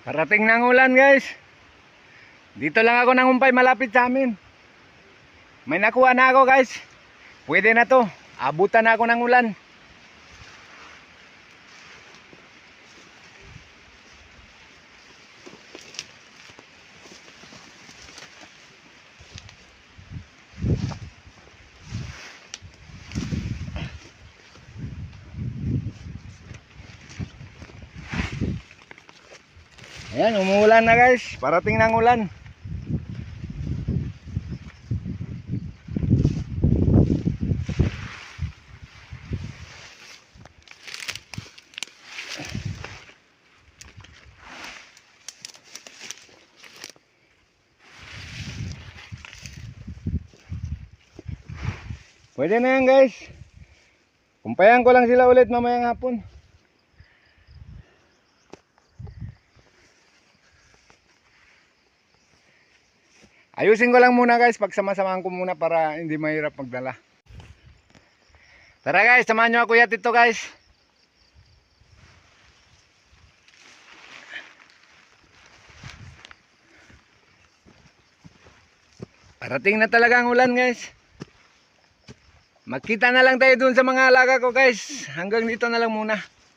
Parating ng ulan guys. Dito lang ako nangumpay malapit sa amin. May nakuha na ako guys. Pwede na to. Abutan na ako ng ulan. Ayan, umuulan na guys. Parating ng ulan. Pwede na yan guys. Kumpayan ko lang sila ulit mamayang hapon. Ayusin ko lang muna guys, pagsama-samahan ko muna para hindi mahirap magdala. Tara guys, samahan nyo ako yat ito guys. Parating na talaga ang ulan guys. Magkita na lang tayo dun sa mga alaga ko guys. Hanggang dito na lang muna.